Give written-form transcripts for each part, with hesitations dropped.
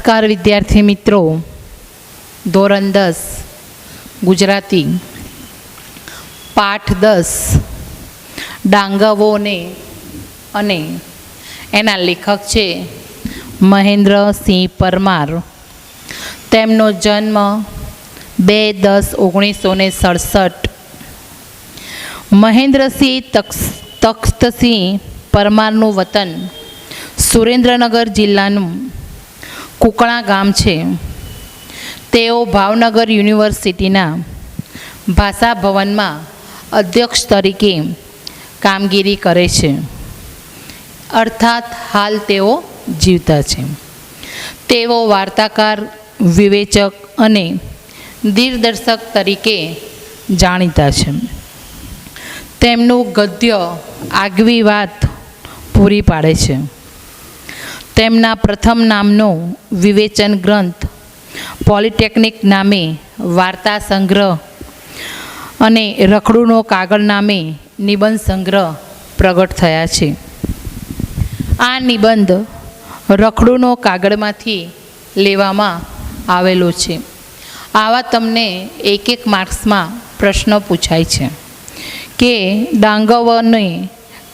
નમસ્કાર વિદ્યાર્થી મિત્રો, ધોરણ 10 ગુજરાતી પાઠ 10 ડાંગરવોને અને એના લેખક છે મહેન્દ્રસિંહ પરમાર. તેમનો જન્મ 2/10/1967. મહેન્દ્રસિંહ તખ્તસિંહ પરમારનું વતન સુરેન્દ્રનગર જિલ્લાનું કુકણા ગામ છે. તેઓ ભાવનગર યુનિવર્સિટીના ભાષા ભવનમાં અધ્યક્ષ તરીકે કામગીરી કરે છે, અર્થાત હાલ તેઓ જીવતા છે. તેઓ વાર્તાકાર, વિવેચક અને દિગ્દર્શક તરીકે જાણીતા છે. તેમનું ગદ્ય આગવી વાત પૂરી પાડે છે. તેમના પ્રથમ નામનો વિવેચન ગ્રંથ પોલિટેકનિક નામે વાર્તા સંગ્રહ અને રખડુનો કાગળ નામે નિબંધ સંગ્રહ પ્રગટ થયા છે. આ નિબંધ રખડુનો કાગળમાંથી લેવામાં આવેલો છે. આવા તમને એક માર્ક્સમાં પ્રશ્ન પૂછાય છે કે ડાંગરવોને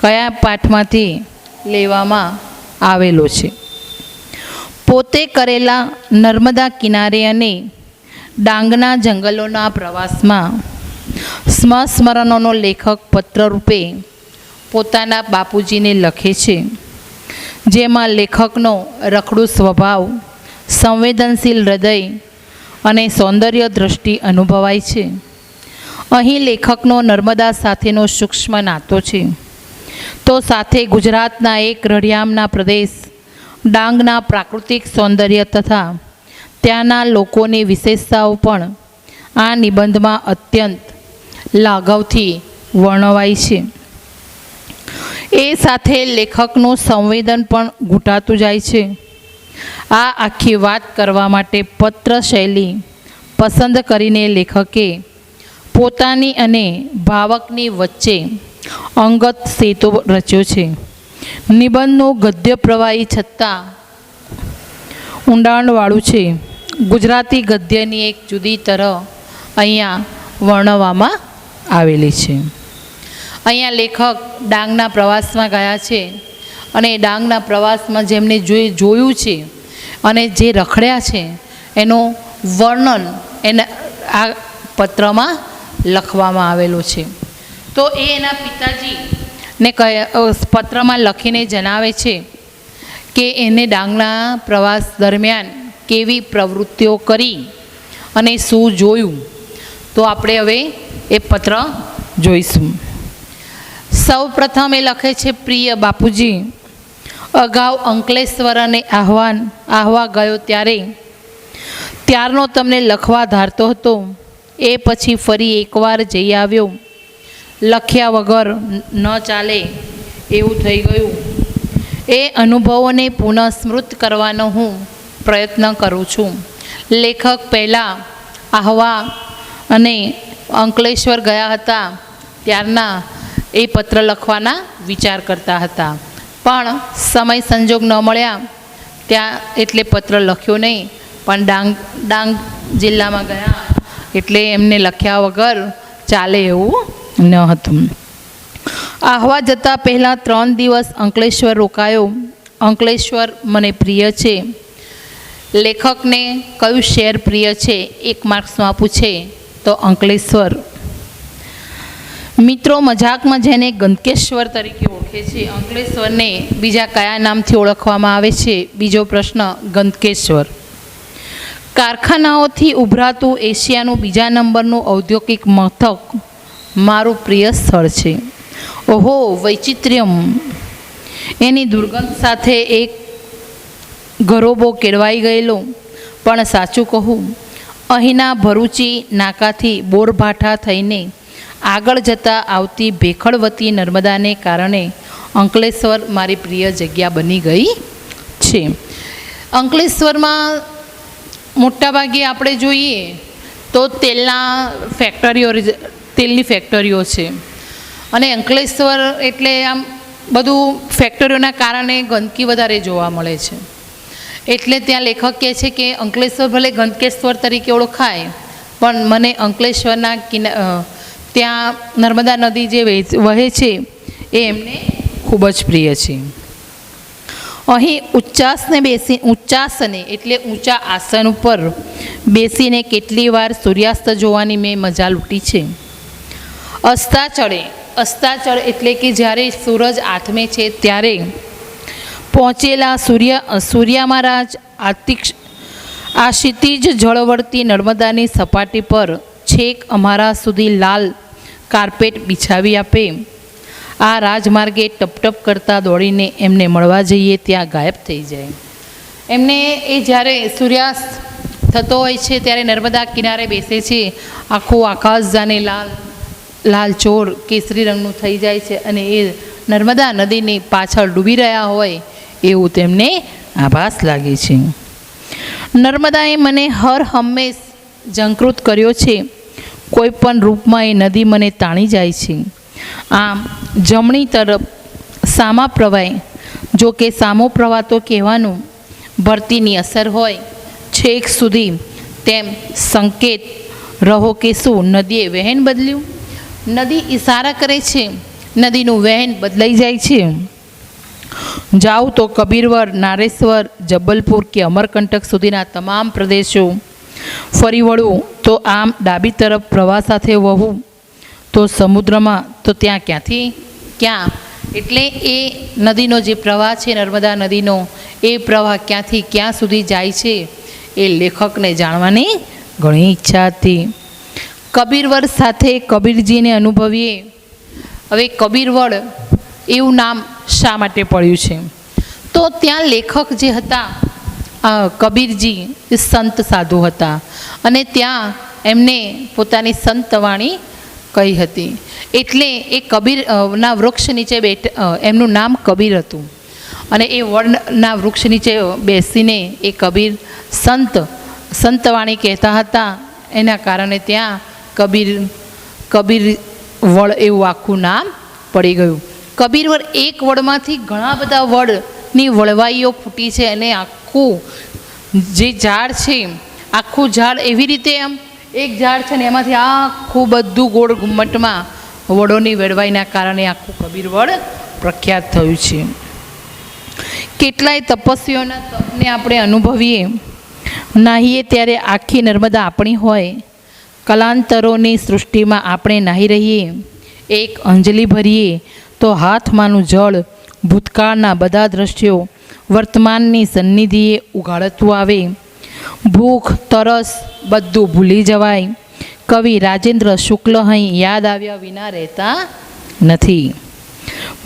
કયા પાઠમાંથી લેવામાં આવેલો છે. પોતે કરેલા નર્મદા કિનારે અને ડાંગના જંગલોના પ્રવાસમાં સ્મરણોનો લેખક પત્રરૂપે પોતાના બાપુજીને લખે છે, જેમાં લેખકનો રખડુ સ્વભાવ, સંવેદનશીલ હૃદય અને સૌંદર્ય દ્રષ્ટિ અનુભવાય છે. અહીં લેખકનો નર્મદા સાથેનો સૂક્ષ્મ નાતો છે, તો સાથે ગુજરાતના એક રળિયામણા પ્રદેશ ડાંગના પ્રાકૃતિક સૌંદર્ય તથા ત્યાંના લોકોની વિશેષતાઓ પણ આ નિબંધમાં અત્યંત લાઘવથી વર્ણવાય છે. એ સાથે લેખકનું સંવેદન પણ ઘૂંટાતું જાય છે. આ આખી વાત કરવા માટે પત્ર શૈલી પસંદ કરીને લેખકે પોતાની અને ભાવકની વચ્ચે અંગત સેતુ રચ્યો છે. નિબંધનું ગદ્ય પ્રવાહી છતાં ઊંડાણવાળું છે. ગુજરાતી ગદ્યની એક જુદી તરહ અહીંયા વર્ણવવામાં આવેલી છે. અહીંયા લેખક ડાંગના પ્રવાસમાં ગયા છે અને ડાંગના પ્રવાસમાં જેમને જોયું છે અને જે રખડ્યા છે એનું વર્ણન આ પત્રમાં લખવામાં આવેલું છે. તો એ એના પિતાજીને પત્રમાં લખીને જણાવે છે કે એને ડાંગના પ્રવાસ દરમિયાન કેવી પ્રવૃત્તિઓ કરી અને શું જોયું. તો આપણે હવે એ પત્ર જોઈશું. સૌ પ્રથમ એ લખે છે, પ્રિય બાપુજી, અગાઉ અંકલેશ્વર અને આહવા ગયો ત્યારનો તમને લખવા ધારતો હતો. એ પછી ફરી એકવાર જઈ આવ્યો. લખ્યા વગર ન ચાલે એવું થઈ ગયું. એ અનુભવોને પુનઃ સ્મૃત કરવાનો હું પ્રયત્ન કરું છું. લેખક પહેલાં આહવા અને અંકલેશ્વર ગયા હતા ત્યારના એ પત્ર લખવાના વિચાર કરતા હતા, પણ સમય સંજોગ ન મળ્યા ત્યાં એટલે પત્ર લખ્યો નહીં. પણ ડાંગ જિલ્લામાં ગયા એટલે એમને લખ્યા વગર ચાલે એવું ન હતું. આહવા જતાં પહેલાં 3 દિવસ અંકલેશ્વર રોકાયો. અંકલેશ્વર મને પ્રિય છે. લેખકને કયું શહેર પ્રિય છે? 1 માર્ક્સમાં પૂછે તો અંકલેશ્વર. મિત્રો મજાકમાં જેને ગંદકેશ્વર તરીકે ઓળખે છે, અંકલેશ્વરને બીજા કયા નામથી ઓળખવામાં આવે છે? બીજો પ્રશ્ન, ગંદકેશ્વર. કારખાનાઓથી ઉભરાતું એશિયાનું બીજા નંબરનું ઔદ્યોગિક મથક મારું પ્રિય સ્થળ છે. ઓહો વૈચિત્ર્યમ. એની દુર્ગંધ સાથે એક ગરોબો કેળવાઈ ગયેલો. પણ સાચું કહું, અહીંના ભરૂચી નાકાથી બોરભાઠા થઈને આગળ જતાં આવતી ભેખડવતી નર્મદાને કારણે અંકલેશ્વર મારી પ્રિય જગ્યા બની ગઈ છે. અંકલેશ્વરમાં મોટાભાગે આપણે જોઈએ તો તેલની ફેક્ટરીઓ છે અને અંકલેશ્વર એટલે આમ બધું ફેક્ટરીઓના કારણે ગંદકી વધારે જોવા મળે છે. એટલે ત્યાં લેખક કહે છે કે અંકલેશ્વર ભલે ગંદકેશ્વર તરીકે ઓળખાય, પણ મને અંકલેશ્વરના ત્યાં નર્મદા નદી જે વહે છે એ એમને ખૂબ જ પ્રિય છે. અહીં ઉચ્ચાસને એટલે ઊંચા આસન ઉપર બેસીને કેટલી વાર સૂર્યાસ્ત જોવાની મેં મજા લૂંટી છે. અસ્તાચળ એટલે કે જ્યારે સૂરજ આથમે છે ત્યારે પહોંચેલા સૂર્યા મહારાજ આ ક્ષિતિજ જળવર્તી નર્મદાની સપાટી પર છેક અમારા સુધી લાલ કાર્પેટ બિછાવી આપે. આ રાજમાર્ગે ટપટપ કરતા દોડીને એમને મળવા જઈએ ત્યાં ગાયબ થઈ જાય. એમને એ જ્યારે સૂર્યાસ્ત થતો હોય છે ત્યારે નર્મદા કિનારે બેસે છે. આખું આકાશ જાણે લાલચોળ કેસરી રંગનું થઈ જાય છે અને એ નર્મદા નદીની પાછળ ડૂબી રહ્યા હોય એવું તેમને આભાસ લાગે છે. નર્મદાએ મને હર હંમેશ ઝંકૃત કર્યો છે. કોઈ પણ રૂપમાં એ નદી મને તાણી જાય છે. આમ જમણી તરફ સામા પ્રવાહ, જો કે સામો પ્રવાહ તો કહેવાનું ભરતીની અસર હોય છેક સુધી, તેમ સંકેત રહો કે શું નદીએ વહેણ બદલ્યું. નદી ઇશારા કરે છે, નદીનું વહેણ બદલાઈ જાય છે. જાઉં તો કબીરવડ, નારેશ્વર, જબલપુર કે અમરકંટક સુધીના તમામ પ્રદેશો ફરી વળું તો આમ ડાબી તરફ પ્રવાહ સાથે વહું તો સમુદ્રમાં, તો ત્યાં ક્યાંથી ક્યાં. એટલે એ નદીનો જે પ્રવાહ છે નર્મદા નદીનો, એ પ્રવાહ ક્યાંથી ક્યાં સુધી જાય છે એ લેખકને જાણવાની ઘણી ઈચ્છા હતી. કબીરવડ સાથે કબીરજીને અનુભવીએ. હવે કબીરવડ એવું નામ શા માટે પડ્યું છે? તો ત્યાં લેખક જે હતા કબીરજી એ સંત સાધુ હતા અને ત્યાં એમને પોતાની સંતવાણી કહી હતી. એટલે એ કબીરના વૃક્ષ નીચે એમનું નામ કબીર હતું અને એ વડના વૃક્ષ નીચે બેસીને એ કબીર સંતવાણી કહેતા હતા. એના કારણે ત્યાં કબીર વડ એવું આખું નામ પડી ગયું. કબીર વડ એક વડમાંથી ઘણા બધા વડની વળવાઈઓ ફૂટી છે અને આખું જે ઝાડ છે, આખું ઝાડ એવી રીતે આમ એક ઝાડ છે ને એમાંથી આખું બધું ગોળ ઘુમ્મટમાં વડોની વેળવાઈના કારણે આખું કબીર વડ પ્રખ્યાત થયું છે. કેટલાય તપસ્વીઓના તપને આપણે અનુભવીએ, નાહીએ ત્યારે આખી નર્મદા આપણી હોય. કલાંતરોની સૃષ્ટિમાં આપણે નાહી રહીએ. એક અંજલિ ભરીએ તો હાથમાંનું જળ ભૂતકાળના બધા દ્રશ્યો વર્તમાનની સન્નિધિએ ઉઘાડતું આવે. ભૂખ તરસ બધું ભૂલી જવાય. કવિ રાજેન્દ્ર શુક્લ અહીં યાદ આવ્યા વિના રહેતા નથી.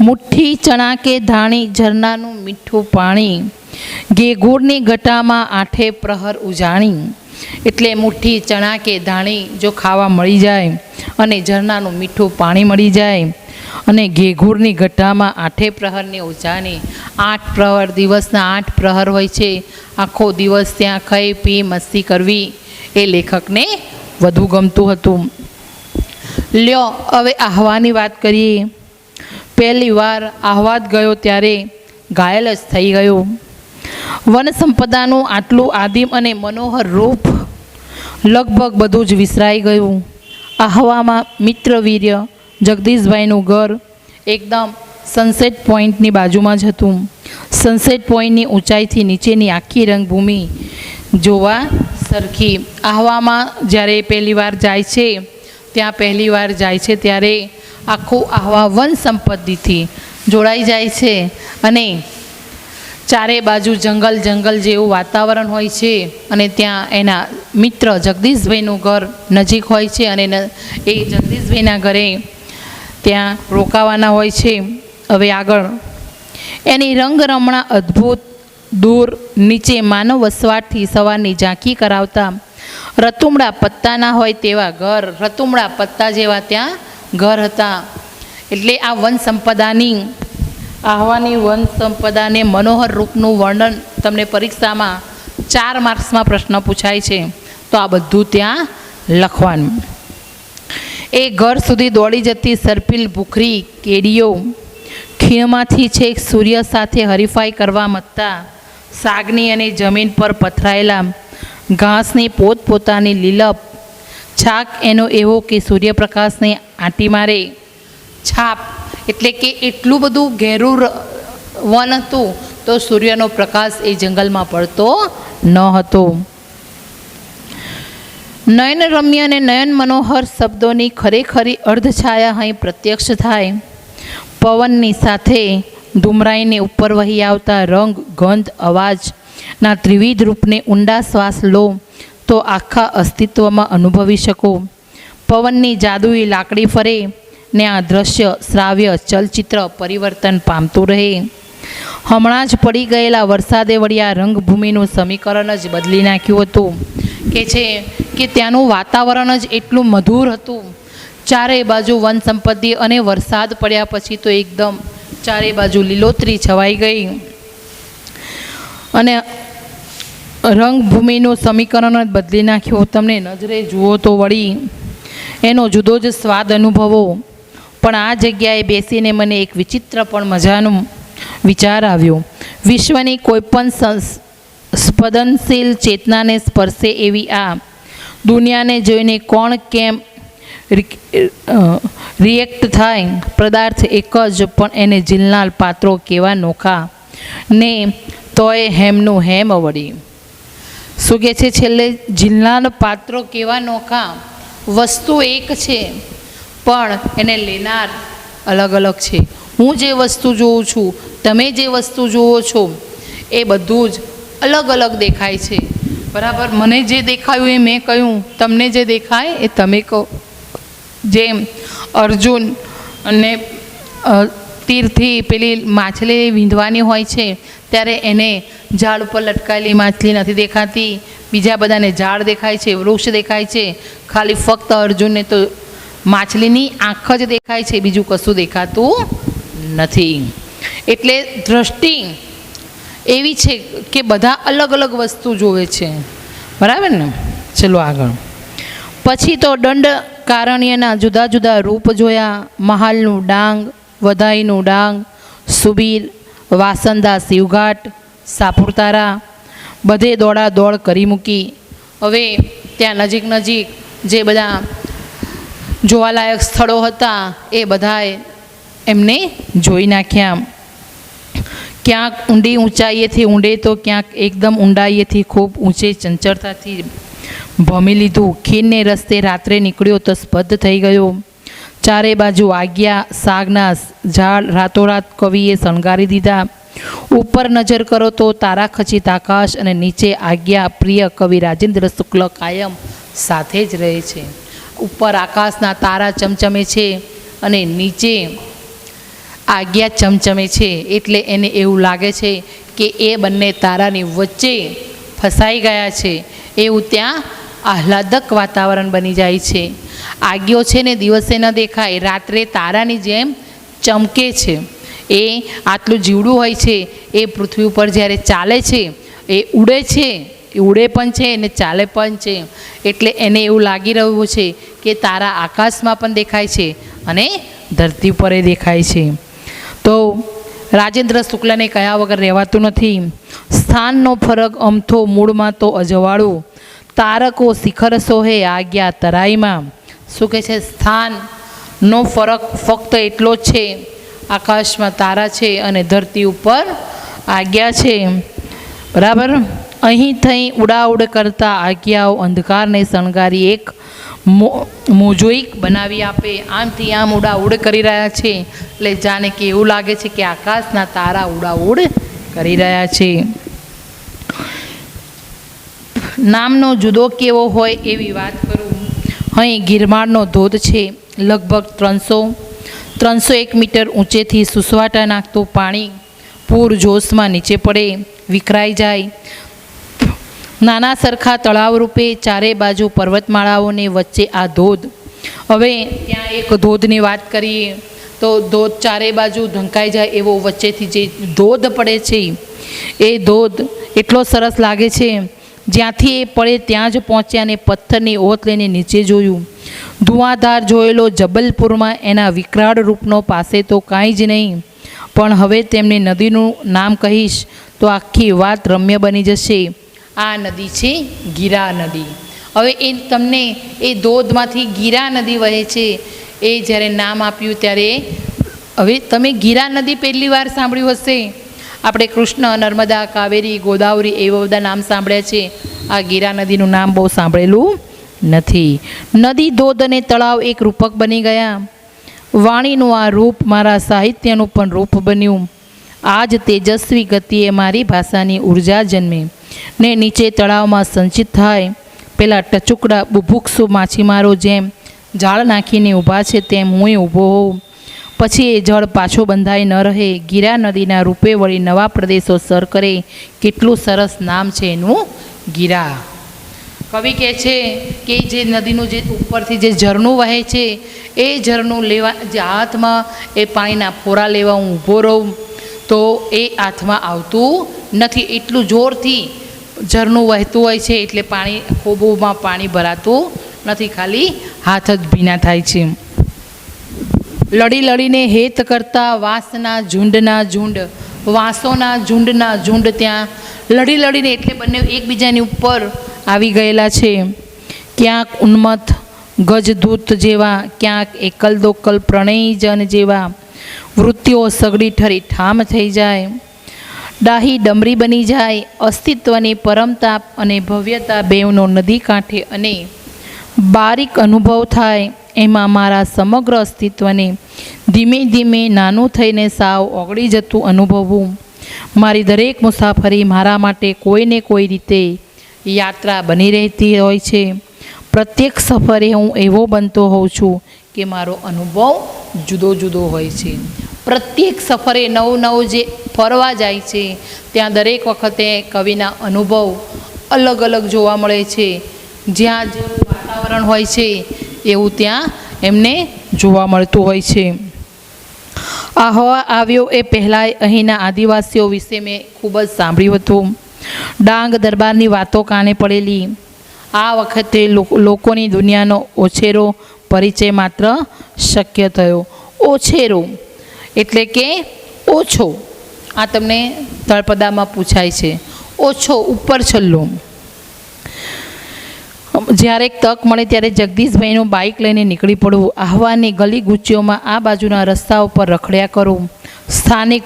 મુઠ્ઠી ચણા કે ધાણી, ઝરનાનું મીઠું પાણી, ઘેઘૂરની ઘટામાં આઠે પ્રહર ઉજાણી. એટલે મુઠ્ઠી ચણા કે ધાણી જો ખાવા મળી જાય અને ઝરનાનું મીઠું પાણી મળી જાય અને ઘેઘૂરની ઘટામાં આઠે પ્રહરની ઉજાણી. 8 પ્રહર, દિવસના 8 પ્રહર હોય છે. આખો દિવસ ત્યાં ખાઈ પી મસ્તી કરવી એ લેખકને વધુ ગમતું હતું. લ્યો હવે આહવાની વાત કરીએ. પહેલી વાર આહવાદ ગયો ત્યારે ઘાયલ જ થઈ ગયો. વન સંપદાનું આટલું આદિમ અને મનોહર રૂપ લગભગ બધું જ વિસરાઈ ગયું. આહવામાં મિત્રવીર્ય જગદીશભાઈનું ઘર એકદમ સનસેટ પોઈન્ટની બાજુમાં જ હતું. સનસેટ પોઈન્ટની ઊંચાઈથી નીચેની આખી રંગભૂમિ જોવા સરખી. આહવામાં જ્યારે પહેલી વાર જાય છે, ત્યાં પહેલી વાર જાય છે ત્યારે આખું આહવા વન સંપત્તિથી જોડાઈ જાય છે અને ચારે બાજુ જંગલ જેવું વાતાવરણ હોય છે અને ત્યાં એના મિત્ર જગદીશભાઈનું ઘર નજીક હોય છે અને એ જગદીશભાઈના ઘરે ત્યાં રોકાવાના હોય છે. હવે આગળ એની રંગરમણા અદ્ભુત, દૂર નીચે માનવ વસવાટથી સવારની ઝાંખી કરાવતા રતુમડા પત્તાના હોય તેવા ઘર, રતુમડા પત્તા જેવા ત્યાં ઘર હતા. એટલે આ વન સંપદાની, આહવાની વન સંપદાને મનોહર રૂપનું વર્ણન તમને પરીક્ષામાં 4 માર્ક્સમાં પ્રશ્ન પૂછાય છે તો આ બધું ત્યાં લખવાનું. એ ઘર સુધી દોડી જતી સર્પિલ ભૂખરી કેડીઓ ખીણમાંથી છેક સૂર્ય સાથે હરીફાઈ કરવા મથતા સાગની અને જમીન પર પથરાયેલા ઘાસની પોતપોતાની લીલપ છાક એનો એવો કે સૂર્યપ્રકાશને આંટી મારે છાપ, એટલે કે એટલું બધું ઘેરું વન હતું તો સૂર્યનો પ્રકાશ એ જંગલમાં પડતો ન હતો. નયન રમ્ય અને નયન મનોહર શબ્દોની ખરેખરી અર્ધછાયા અહીં પ્રત્યક્ષ થાય. પવનની સાથે ધુમરાઈને ઉપર વહી આવતા રંગ, ગંધ, અવાજના ત્રિવિધ રૂપને ઊંડા શ્વાસ લો તો આખા અસ્તિત્વમાં અનુભવી શકો. પવનની જાદુઈ લાકડી ફરે ને આ દ્રશ્ય, શ્રાવ્ય, ચલચિત્ર પરિવર્તન પામતું રહે. હમણાં જ પડી ગયેલા વરસાદે વળી આ રંગભૂમિનું સમીકરણ જ બદલી નાખ્યું હતું. કે છે કે ત્યાંનું વાતાવરણ જ એટલું મધુર હતું. ચારે બાજુ વન સંપત્તિ અને વરસાદ પડ્યા પછી તો એકદમ ચારે બાજુ લીલોતરી છવાઈ ગઈ અને રંગભૂમિનું સમીકરણ જ બદલી નાખ્યું. તમને નજરે જુઓ તો વળી એનો જુદો જ સ્વાદ અનુભવો. પણ આ જગ્યાએ બેસીને મને એક વિચિત્ર પણ મજાનો વિચાર આવ્યો. વિશ્વની કોઈપણ સ્પંદનશીલ ચેતનાને સ્પર્શે એવી આ દુનિયાને જોઈને કોણ કેમ રિએક્ટ થાય? પદાર્થ એક જ, પણ એને ઝીલનાર પાત્રો કેવા નોખા ને તોય હેમનું હેમ વળી. શું કહે છે છેલ્લે? ઝીલનાર પાત્રો કેવા નોખા. વસ્તુ એક છે પણ એને લેનાર અલગ અલગ છે. હું જે વસ્તુ જોઉં છું, તમે જે વસ્તુ જુઓ છો, એ બધું જ અલગ અલગ દેખાય છે. બરાબર? મને જે દેખાયું એ મેં કહ્યું, તમને જે દેખાય એ તમે કહો. જેમ અર્જુન અને તીરથી પેલી માછલી વીંધવાની હોય છે ત્યારે એને ઝાડ ઉપર લટકાયેલી માછલી નથી દેખાતી, બીજા બધાને ઝાડ દેખાય છે, વૃક્ષ દેખાય છે, ખાલી ફક્ત અર્જુનને તો માછલીની આંખ જ દેખાય છે, બીજું કશું દેખાતું નથી. એટલે દૃષ્ટિ એવી છે કે બધા અલગ અલગ વસ્તુ જોવે છે. બરાબર ને? ચલો આગળ. પછી તો દંડ કારણ્યના જુદા જુદા રૂપ જોયા. મહાલનું ડાંગ, વધાઈનું ડાંગ, સુબીર, વાસંદા, શિવઘાટ, સાપુતારા બધે દોડા દોડ કરી મૂકી. હવે ત્યાં નજીક નજીક જે બધા જોવાલાયક સ્થળો હતા એ બધાએ એમને જોઈ નાખ્યા. ક્યાંક ઊંડી ઊંચાઈએથી ઊંડે તો ક્યાંક એકદમ ઊંડાઈએથી ખૂબ ઊંચે ચંચળતાથી ભમી લીધું. ખીરને રસ્તે રાત્રે નીકળ્યો તો સ્પર્ધ થઈ ગયો. ચારે બાજુ આગિયા, સાગના ઝાડ રાતોરાત કવિએ શણગારી દીધા. ઉપર નજર કરો તો તારાખચિત આકાશ અને નીચે આજ્ઞા પ્રિય કવિ રાજેન્દ્ર શુક્લ કાયમ સાથે જ રહે છે. ઉપર આકાશના તારા ચમચમે છે અને નીચે આજ્ઞા ચમચમે છે, એટલે એને એવું લાગે છે કે એ બંને તારાની વચ્ચે ફસાઈ ગયા છે. એવું ત્યાં આહલાદક વાતાવરણ બની જાય છે. આજ્ઞો છે ને દિવસે ન દેખાય, રાત્રે તારાની જેમ ચમકે છે. એ આટલું જીવડું હોય છે એ પૃથ્વી ઉપર જ્યારે ચાલે છે એ ઉડે છે, એ ઉડે પણ છે અને ચાલે પણ છે. એટલે એને એવું લાગી રહ્યું છે કે તારા આકાશમાં પણ દેખાય છે અને ધરતી પર દેખાય છે. તો રાજેન્દ્ર શુક્લને કયા વગર રહેવાતું નથી. સ્થાનનો ફરક અમથો, મૂળમાં તો અજવાળું. તારકો શિખર સોહે આજ્ઞા તરાઈમાં. શું કહે છે? સ્થાનનો ફરક ફક્ત એટલો જ છે, આકાશમાં તારા છે અને ધરતી ઉપર આજ્ઞા છે. બરાબર? અહીં થઈ ઉડાઉડ કરતા આજ્ઞાઓ અંધકારને શણગારી એક મોઝોઇક બનાવી આપે. આમથી આમ ઉડાઉડ કરી રહ્યા છે એટલે જાણે કે એવું લાગે છે કે આકાશના તારા ઉડાઉડ કરી રહ્યા છે. નામનો જુદો કેવો હોય એવી વાત કરું. અહીં ગિરમાળનો ધોધ છે. લગભગ 301 મીટર ઊંચેથી સુસવાટા નાખતું પાણી પૂર જોશમાં નીચે પડે, વિખરાઈ જાય. નાના સરખા તળાવ રૂપે ચારે બાજુ પર્વતમાળાઓને વચ્ચે આ ધોધ. હવે ત્યાં એક ધોધની વાત કરીએ તો ધોધ ચારે બાજુ ઢંકાઈ જાય એવો વચ્ચેથી જે ધોધ પડે છે એ ધોધ એટલો સરસ લાગે છે. જ્યાંથી એ પડે ત્યાં જ પહોંચ્યા અને પથ્થરની ઓથ લઈને નીચે જોયું. ધુઆધાર જોયેલો જબલપુરમાં એના વિકરાળ રૂપનો પાસે તો કાંઈ જ નહીં, પણ હવે તેમને નદીનું નામ કહીશ તો આખી વાત રમ્ય બની જશે. આ નદી છે ગીરા નદી. હવે એ તમને એ ધોધમાંથી ગીરા નદી વહે છે એ જ્યારે નામ આપ્યું ત્યારે હવે તમે ગીરા નદી પહેલી વાર સાંભળ્યું હશે. આપણે કૃષ્ણ, નર્મદા, કાવેરી, ગોદાવરી એવા બધા નામ સાંભળ્યા છે. આ ગીરા નદીનું નામ બહુ સાંભળેલું નથી. નદી, ધોધ અને તળાવ એક રૂપક બની ગયા. વાણીનું આ રૂપ મારા સાહિત્યનું પણ રૂપ બન્યું. આ જ તેજસ્વી ગતિએ મારી ભાષાની ઉર્જા જન્મે ને નીચે તળાવમાં સંચિત થાય. પેલા ટચુકડા બુભુક્ષુ માછીમારો જેમ જાળ નાખીને ઊભા છે તેમ હું ઊભો હોઉં. પછી એ જળ પાછો બંધાઈ ન રહે. ગીરા નદીના રૂપે વળી નવા પ્રદેશો સર કરે. કેટલું સરસ નામ છે એનું, ગીરા. કવિ કહે છે કે જે નદીનું જે ઉપરથી જે ઝરણું વહે છે એ ઝરણું લેવા જે હાથમાં એ પાણીના ફોરા લેવા હું ઊભો રહું તો એ હાથમાં આવતું નથી. એટલું જોરથી ઝરણું વહેતું હોય છે એટલે પાણી ખોબોમાં પાણી ભરાતું નથી, ખાલી હાથ જ ભીના થાય છે. લડી લડીને હેત કરતા વાંસના ઝુંડના ઝુંડ, વાંસોના ઝુંડના ઝુંડ ત્યાં લડી લડીને એટલે બંને એકબીજાની ઉપર આવી ગયેલા છે. ક્યાંક ઉન્મત્ત ગજદૂત જેવા, ક્યાંક એકલ દોકલ પ્રણયજન જેવા વૃત્તિઓ સગડી ઠરી ઠામ થઈ જાય. ડાહી ડમરી બની જાય. અસ્તિત્વની પરમતા અને ભવ્યતા બેવનો નદી કાંઠે અને બારીક અનુભવ થાય. એમાં મારા સમગ્ર અસ્તિત્વને ધીમે ધીમે નાનું થઈને સાવ ઓગળી જતું અનુભવવું. મારી દરેક મુસાફરી મારા માટે કોઈને કોઈ રીતે યાત્રા બની રહેતી હોય છે. પ્રત્યેક સફરે હું એવો બનતો હોઉં છું કે મારો અનુભવ જુદો જુદો હોય છે. પ્રત્યેક સફરે નવું નવું જે ફરવા જાય છે ત્યાં દરેક વખતે કવિના અનુભવ અલગ અલગ જોવા મળે છે. જ્યાં જેવું વાતાવરણ હોય છે એવું ત્યાં એમને જોવા મળતું હોય છે. આહવા આવ્યો એ પહેલાં અહીંના આદિવાસીઓ વિશે મેં ખૂબ જ સાંભળ્યું હતું. ડાંગ દરબારની વાતો કાને પડેલી. આ વખતે લોકોની દુનિયાનો ઓછેરો પરિચય માત્ર શક્ય થયો. ઓછેરો એટલે કે ઓછો. આ તમને તળપદામાં પૂછાય છે. ઓછો ઉપર છલ્લો. જ્યારે તક મળે ત્યારે જગદીશભાઈનું બાઇક લઈને નીકળી પડવું. આહવાની ગલી ગુચ્ચીઓમાં આ બાજુના રસ્તા ઉપર રખડ્યા કરું. સ્થાનિક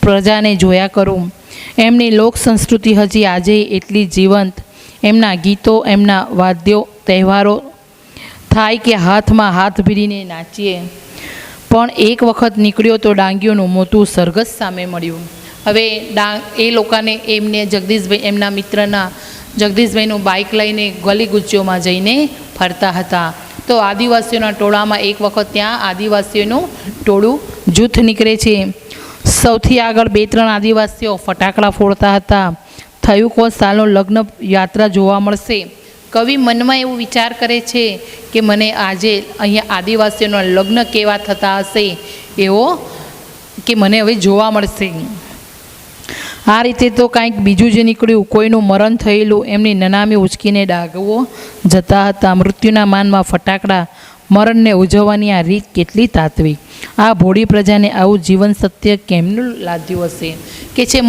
પ્રજાને જોયા કરું. એમની લોક સંસ્કૃતિ હજી આજે એટલી જીવંત. એમના ગીતો, એમના વાદ્યો, તહેવારો થાય કે હાથમાં હાથ ભીડીને નાચીએ. પણ એક વખત નીકળ્યો તો ડાંગીઓનું મોટું સરઘસ સામે મળ્યું. હવે એ લોકોને એમને જગદીશભાઈ એમના મિત્રના જગદીશભાઈનું બાઇક લઈને ગલી ગુચ્ચીઓમાં જઈને ફરતા હતા. તો આદિવાસીઓના ટોળામાં એક વખત ત્યાં આદિવાસીઓનું ટોળું જૂથ નીકળે છે. સૌથી આગળ 2-3 આદિવાસીઓ ફટાકડા ફોડતા હતા. થયું કો સાલનો લગ્ન યાત્રા જોવા મળશે. કવિ મનમાં એવું વિચાર કરે છે કે મને આજે અહીંયા આદિવાસીઓના લગ્ન કેવા થતા હશે એવો કે મને હવે જોવા મળશે. આ રીતે તો કાંઈક બીજું જ નીકળ્યું. કોઈનું મરણ થયેલું એમની નનામી ઉચકીને ડાઘવો જતા હતા. મૃત્યુના માનમાં ફટાકડા. મરણને ઉજવવાની આ રીત કેટલી તાત્વિક. આ ભોળી પ્રજાને આવું જીવન સત્ય કેમનું લાદ્યું હશે કે છે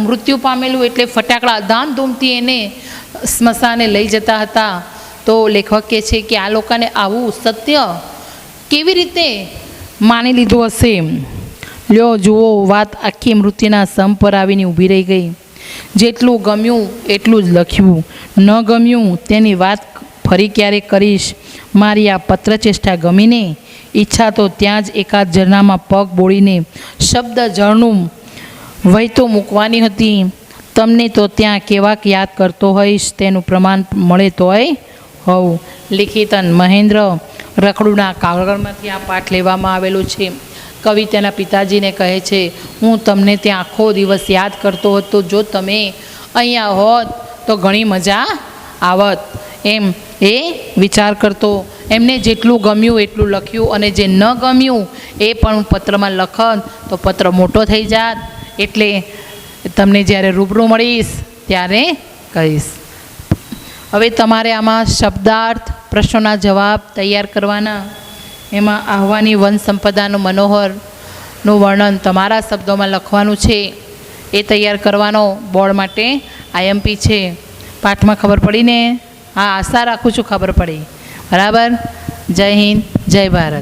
મૃત્યુ પામેલું એટલે ફટાકડા ધામધૂમથી એને સ્મશાને લઈ જતા હતા. તો લેખક કહે છે કે આ લોકોને આવું સત્ય કેવી રીતે માની લીધું હશે. લ્યો જુઓ, વાત આખી મૃત્યુના સમ પર આવીને ઊભી રહી ગઈ. જેટલું ગમ્યું એટલું જ લખ્યું, ન ગમ્યું તેની વાત ફરી ક્યારેક કરીશ. મારી આ પત્રચેષ્ટા ગમીને ઈચ્છા તો ત્યાં જ એકાદ ઝરણામાં પગ બોળીને શબ્દ ઝરણું વહેતું મૂકવાની હતી. તમને તો ત્યાં કેવાક યાદ કરતો હોઈશ તેનું પ્રમાણ મળે તોય હોવ. લિખિતન મહેન્દ્ર રખડુના કાગળમાંથી આ પાઠ લેવામાં આવેલું છે. કવિ તેના પિતાજીને કહે છે, હું તમને ત્યાં આખો દિવસ યાદ કરતો હતો. જો તમે અહીંયા હોત તો ઘણી મજા આવત એમ એ વિચાર કરતો. એમને જેટલું ગમ્યું એટલું લખ્યું અને જે ન ગમ્યું એ પણ હું પત્રમાં લખત તો પત્ર મોટો થઈ જાત. એટલે તમને જ્યારે રૂબરૂ મળીશ ત્યારે કહીશ. હવે તમારે આમાં શબ્દાર્થ પ્રશ્નોના જવાબ તૈયાર કરવાના. એમાં આહવાની વન સંપદાનું મનોહરનું વર્ણન તમારા શબ્દોમાં લખવાનું છે. એ તૈયાર કરવાનો બોર્ડ માટે આઈએમપી છે. પાઠમાં ખબર પડીને? હા, આશા રાખું છું ખબર પડી. બરાબર. જય હિન્દ, જય ભારત.